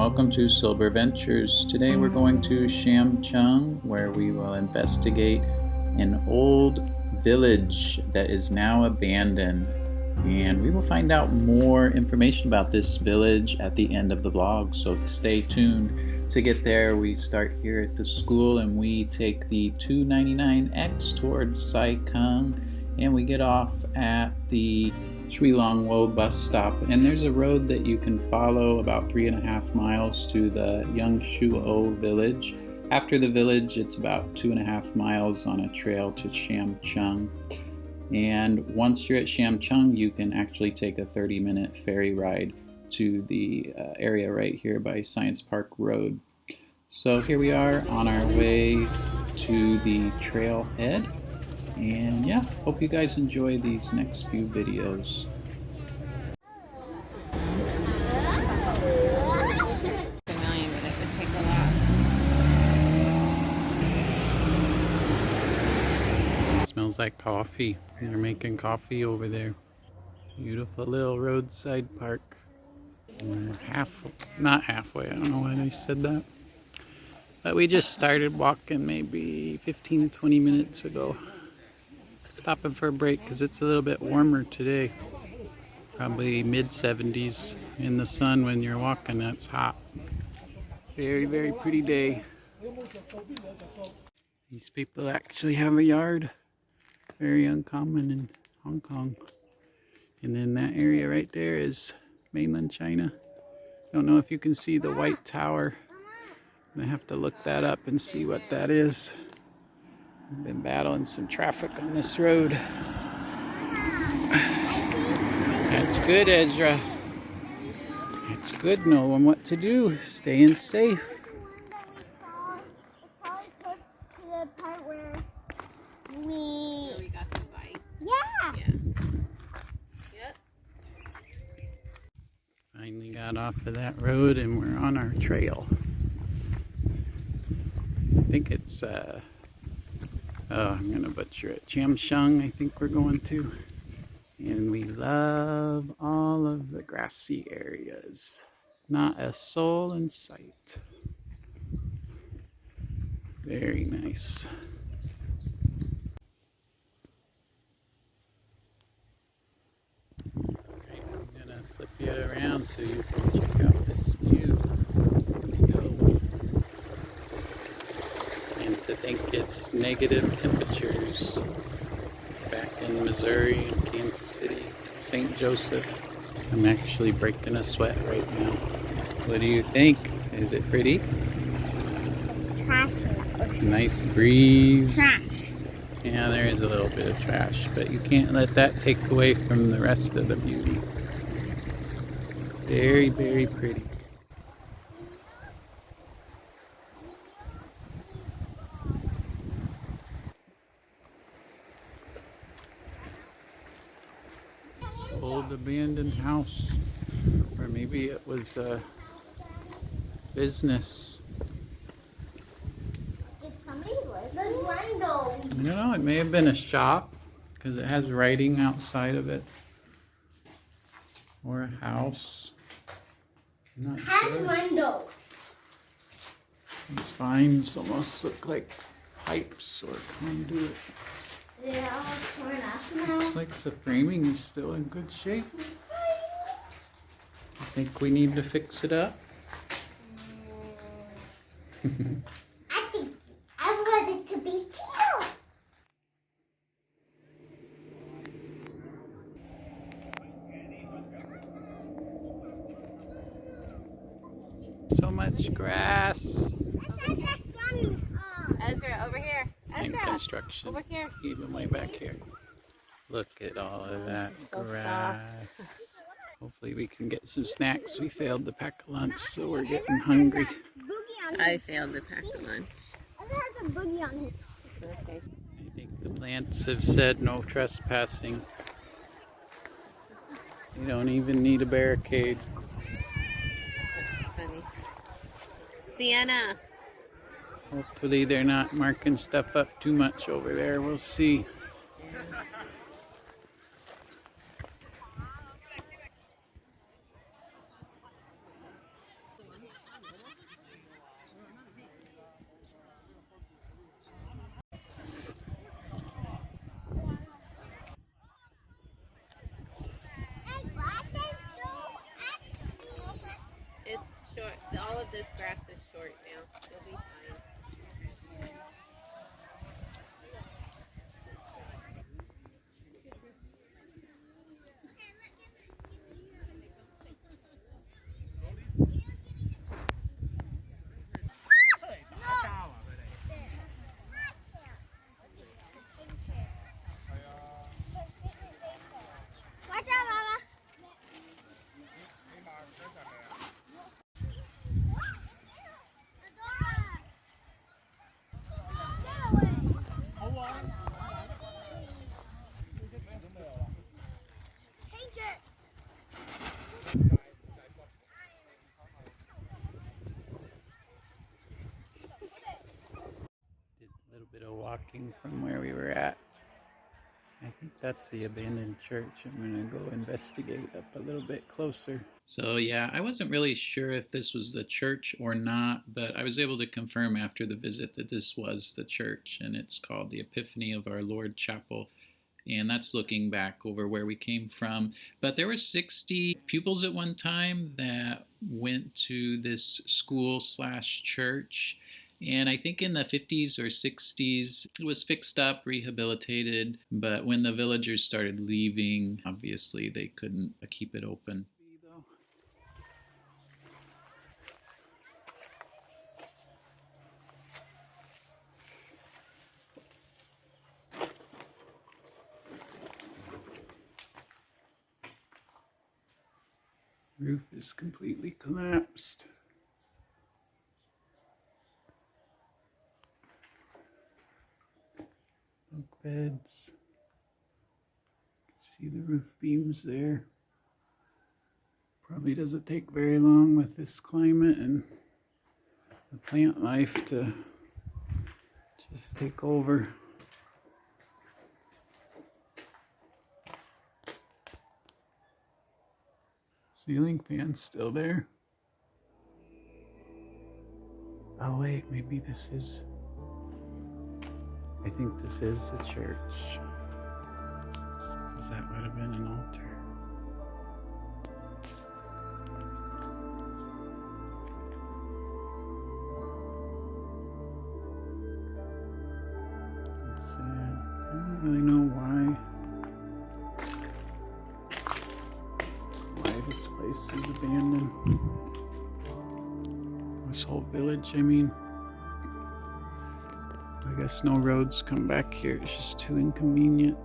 welcome to Silver Ventures. Today we're going to Sham Chung, where we will investigate an old village that is now abandoned. And we will find out more information about this village at the end of the vlog, so stay tuned. To get there, we start here at the school and we take the 299X towards Sai Kung, and we get off at the Shui Long Wo bus stop, and there's a road that you can follow about 3.5 miles to the Yung Shu O village. After the village, it's about 2.5 miles on a trail to Sham Chung. And once you're at Sham Chung, you can actually take a 30-minute ferry ride to the area right here by Science Park Road. So here we are on our way to the trailhead. And yeah, hope you guys enjoy these next few videos. Smells like coffee. They're making coffee over there. Beautiful little roadside park. We're not halfway, I don't know why they said that. But we just started walking maybe 15 to 20 minutes ago. Stopping for a break because it's a little bit warmer today. Probably mid-70s in the sun when you're walking. That's hot. Very, very pretty day. These people actually have a yard. Very uncommon in Hong Kong. And then that area right there is mainland China. Don't know if you can see the white tower. I'm gonna have to look that up and see what that is. I've been battling some traffic on this road. That's good, Ezra. That's good knowing what to do. Staying safe. We got the bike. Yeah. Yep. Finally got off of that road and we're on our trail. I think it's I'm gonna butcher it. Sham Chung, I think we're going to. And we love all of the grassy areas. Not a soul in sight. Very nice. Alright, I'm gonna flip you around so you can check out this view. There we go. And to think it's negative temperatures back in Missouri and Kansas City, St. Joseph. I'm actually breaking a sweat right now. What do you think? Is it pretty? Trash. Nice breeze. Trash. Yeah, there is a little bit of trash, but you can't let that take away from the rest of the beauty. Very, very pretty. Old abandoned house, or maybe it was a business. Did somebody live in windows? No, it may have been a shop because it has writing outside of it, or a house. I'm not Has sure. windows. These vines almost look like pipes or conduit. They're all torn up now. Looks like the framing is still in good shape. I think we need to fix it up. I think I want it to be too. So much grass. Ezra, over here. And Ezra, construction. over here. Even way back here. Look at all of that This is so grass. Hopefully we can get some snacks. We failed to pack lunch, so we're getting hungry. I failed to pack the lunch. Ezra has a boogie on his. Okay. I think the plants have said no trespassing. You don't even need a barricade. That's funny. Sienna. Hopefully they're not marking stuff up too much over there. We'll see. short. All of this grass is short now. You'll be fine. Watch out, Mama. Did a little bit of walking from where we were at. I think that's the abandoned church. I'm going to go investigate up a little bit closer. So yeah, I wasn't really sure if this was the church or not, but I was able to confirm after the visit that this was the church, and it's called the Epiphany of Our Lord Chapel. And that's looking back over where we came from. But there were 60 pupils at one time that went to this school slash church. And I think in the 50s or 60s, it was fixed up, rehabilitated. But when the villagers started leaving, obviously they couldn't keep it open. Roof is completely collapsed. Bunk beds. See the roof beams there. Probably doesn't take very long with this climate and the plant life to just take over. Ceiling fan's still there. Oh wait, maybe this is... I think this is the church. That would have been an altar. It's sad. I don't really know why this place was abandoned. This whole village, I mean. I guess no roads come back here. It's just too inconvenient.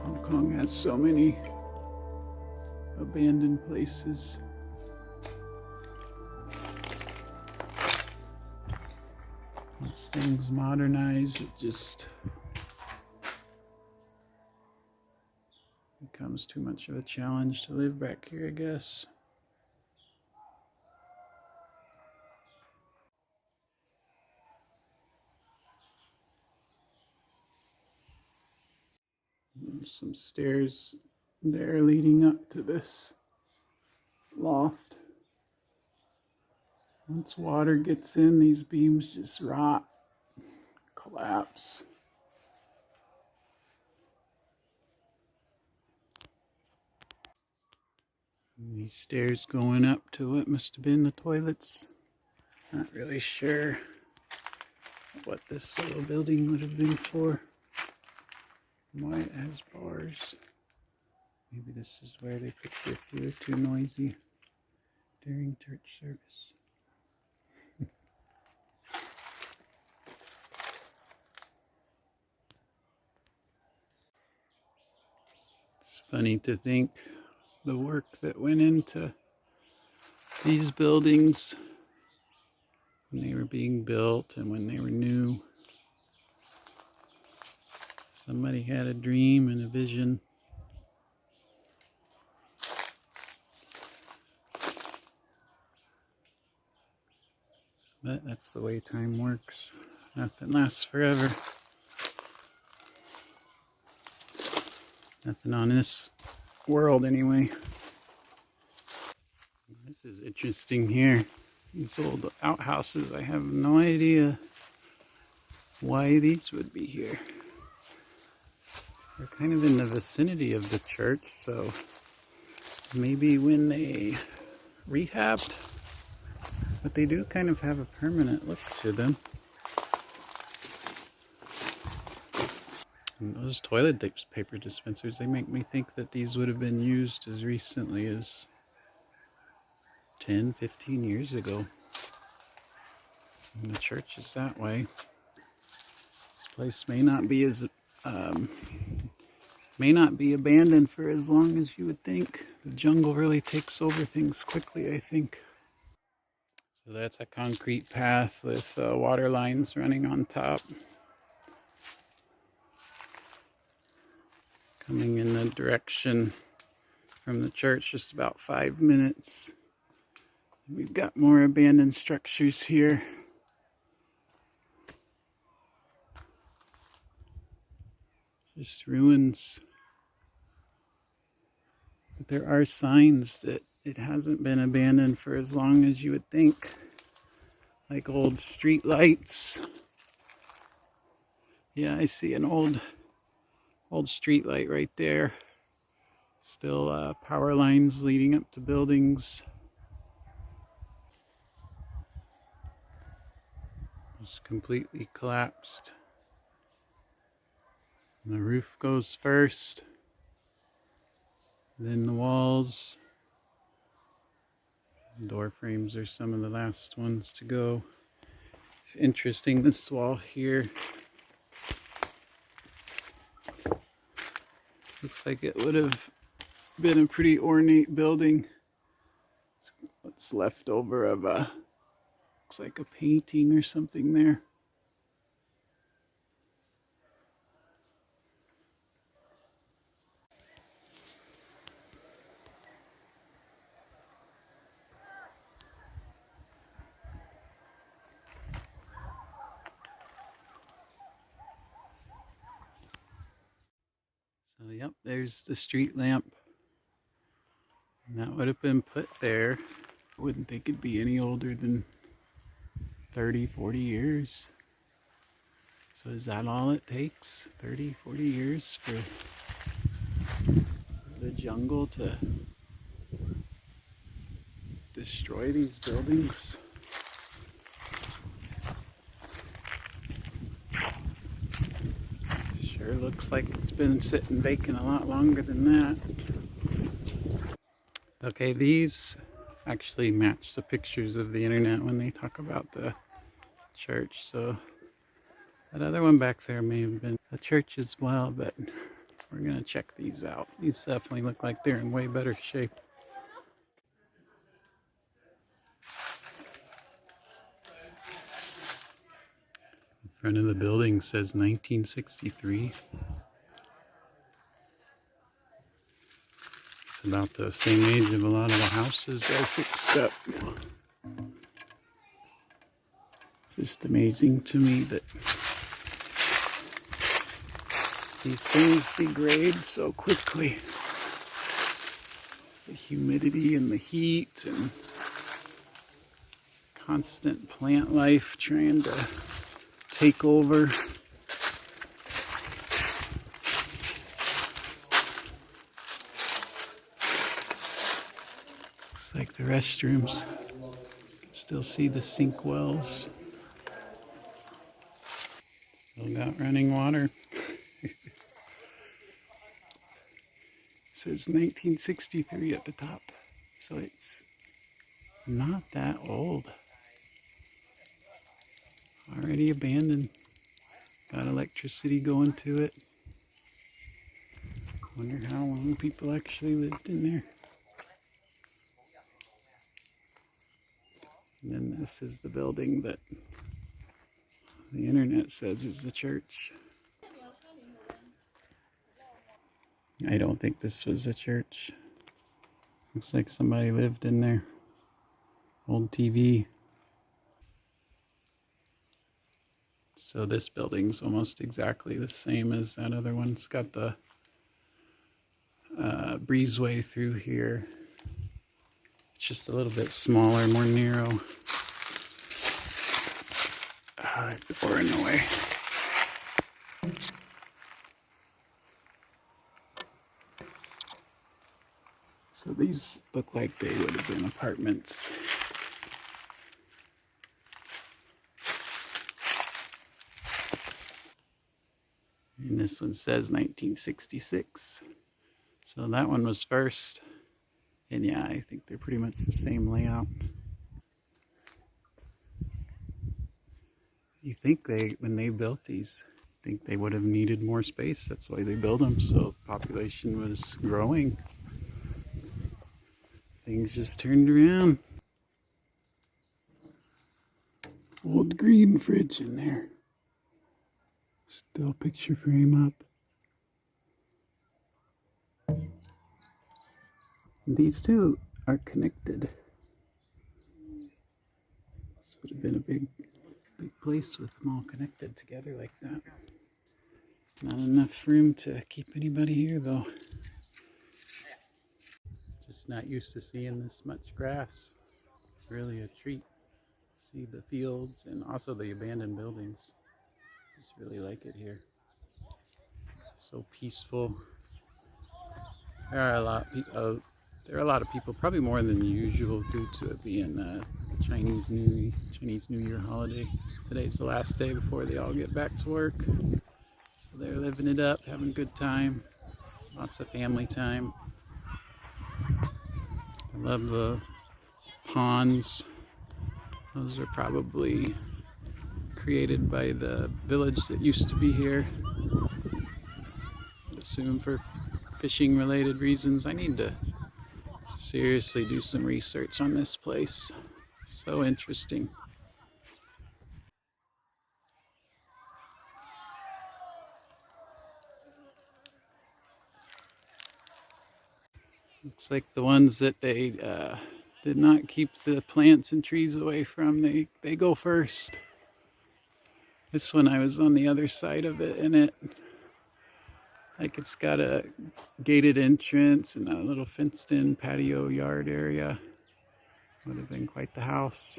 Hong Kong has so many abandoned places. Once things modernize, it just becomes too much of a challenge to live back here, I guess. There's some stairs there leading up to this loft. Once water gets in, these beams just rot, collapse. And these stairs going up to what must have been the toilets. Not really sure what this little building would have been for. Why it has bars. Maybe this is where they pick you if you were too noisy during church service. It's funny to think the work that went into these buildings when they were being built and when they were new. Somebody had a dream and a vision. But that's the way time works. Nothing lasts forever. Nothing on this world anyway. This is interesting here. These old outhouses, I have no idea why these would be here. They're kind of in the vicinity of the church, so Maybe when they rehabbed, but they do kind of have a permanent look to them. And those toilet paper dispensers, they make me think that these would have been used as recently as 10, 15 years ago. And the church is that way. This place may not be abandoned for as long as you would think. The jungle really takes over things quickly, I think. So that's a concrete path with water lines running on top. Coming in the direction from the church, just about 5 minutes. We've got more abandoned structures here. Just ruins. But there are signs that it hasn't been abandoned for as long as you would think. Like old street lights. Yeah, I see an old street light right there. Still power lines leading up to buildings. Just completely collapsed. And the roof goes first. Then the walls. Door frames are some of the last ones to go. It's interesting, this wall here looks like it would have been a pretty ornate building. It's what's left over of looks like a painting or something there. So yep, there's the street lamp. And that would have been put there. I wouldn't think it'd be any older than 30, 40 years. So is that all it takes? 30, 40 years for the jungle to destroy these buildings? Sure looks like it's been sitting vacant a lot longer than that. Okay, these actually match the pictures of the internet when they talk about the church. So that other one back there may have been a church as well, but we're gonna check these out. These definitely look like they're in way better shape. The front of the building says 1963. It's about the same age of a lot of the houses I fixed up. Just amazing to me that these things degrade so quickly. The humidity and the heat and constant plant life trying to take over. Looks like the restrooms. You can still see the sink wells. Still got running water. It says 1963 at the top, so it's not that old. Already abandoned. Got electricity going to it. Wonder how long people actually lived in there. And then this is the building that the internet says is the church. I don't think this was a church. Looks like somebody lived in there. Old TV. So this building's almost exactly the same as that other one. It's got the breezeway through here. It's just a little bit smaller, more narrow. Door in the way. So these look like they would have been apartments. And this one says 1966. So that one was first. And yeah, I think they're pretty much the same layout. You think when they built these, think they would have needed more space. That's why they built them. So population was growing. Things just turned around. Old green fridge in there. Still picture frame up. These two are connected. This would have been a big place with them all connected together like that. Not enough room to keep anybody here though. Just not used to seeing this much grass. It's really a treat. See the fields and also the abandoned buildings. Just really like it here. So peaceful. There are a lot of people, probably more than usual due to it being Chinese New Year holiday. Today's the last day before they all get back to work. So they're living it up, having a good time. Lots of family time. I love the ponds. Those are probably created by the village that used to be here. I assume for fishing related reasons. I need to seriously do some research on this place. So interesting. Looks like the ones that they did not keep the plants and trees away from, they go first. This one I was on the other side of it, and it's got a gated entrance and a little fenced in patio yard area. Would have been quite the house.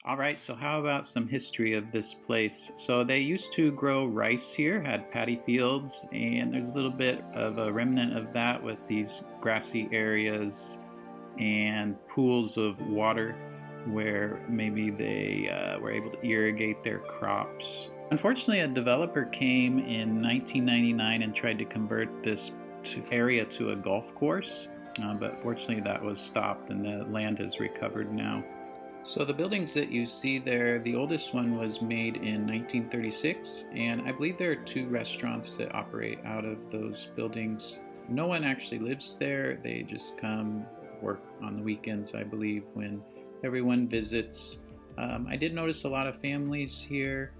All right, so how about some history of this place? So they used to grow rice here, had paddy fields, and there's a little bit of a remnant of that with these grassy areas and pools of water where maybe they were able to irrigate their crops. Unfortunately, a developer came in 1999 and tried to convert this area to a golf course, but fortunately that was stopped and the land has recovered now. So the buildings that you see there, the oldest one was made in 1936, and I believe there are 2 restaurants that operate out of those buildings. No one actually lives there. They just come work on the weekends, I believe, when everyone visits. I did notice a lot of families here,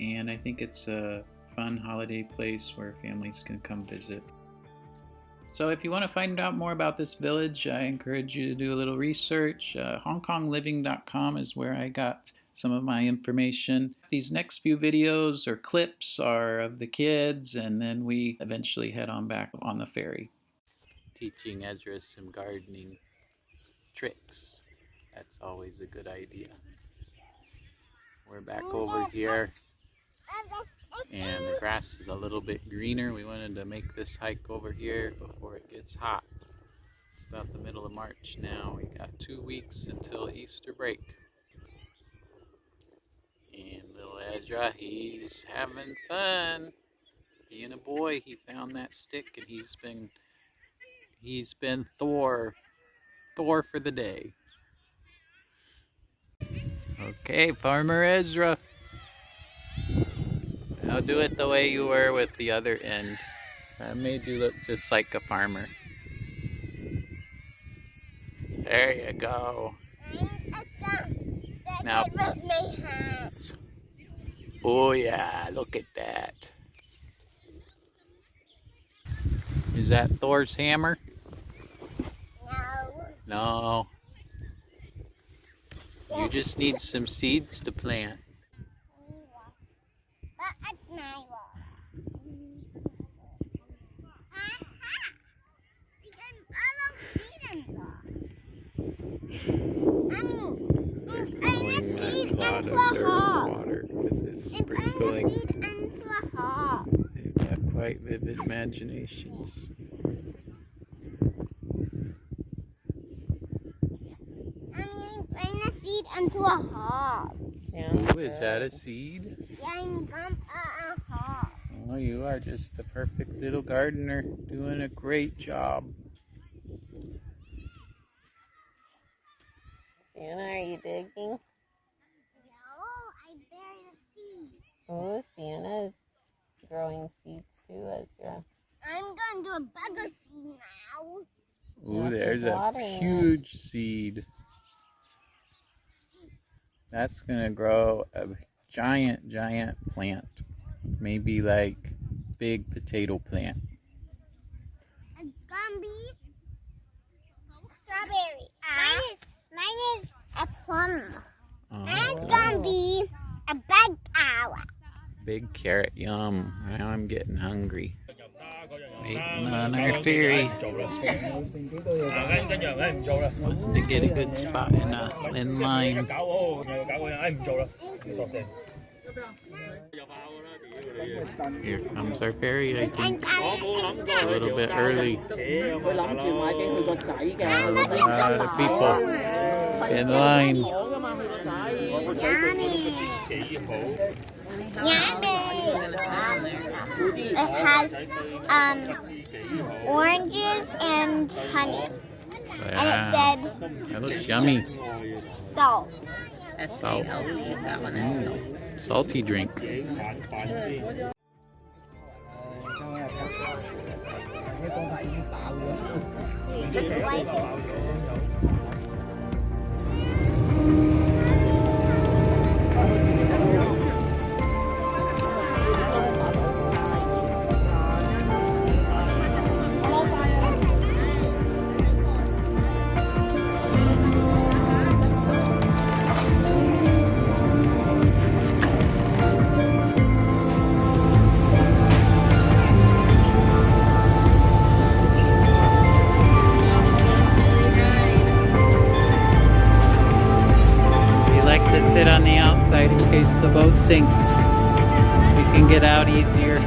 and I think it's a fun holiday place where families can come visit. So if you want to find out more about this village, I encourage you to do a little research. HongKongLiving.com is where I got some of my information. These next few videos or clips are of the kids, and then we eventually head on back on the ferry. Teaching Ezra some gardening tricks. That's always a good idea. We're back over here, and the grass is a little bit greener. We wanted to make this hike over here before it gets hot. It's about the middle of March now. We got 2 weeks until Easter break. And little Ezra, he's having fun. Being a boy, he found that stick and he's been Thor for the day. Okay, Farmer Ezra. Now do it the way you were with the other end. That made you look just like a farmer. There you go. Now, oh yeah, look at that. Is that Thor's hammer? No. No. You just need some seeds to plant. A lot of dirt water because it's sprinkling. They've got quite vivid imaginations. into a hog. Ooh, is that a seed? Yeah, I'm a hog. Oh, you are just the perfect little gardener, doing a great job. Sienna, are you digging? No, I buried a seed. Oh, Sienna's growing seeds too as you're... I'm going to do a bigger seed now. Ooh, Yeah, there's she's a watering it. huge seed. That's gonna grow a giant plant. Maybe like big potato plant. It's gonna be strawberry. Mine is a plum. Oh, And it's gonna be a big carrot. big carrot, yum. Now I'm getting hungry. Waiting on our ferry. Wanting to get a good spot in line. Here comes our ferry, I think. A little bit early. A lot of people in line. Yummy. It has oranges and honey. Wow, And it that looks yummy. said salt. Salt. That one is salt. Salty drink. To sit on the outside in case the boat sinks. We can get out easier.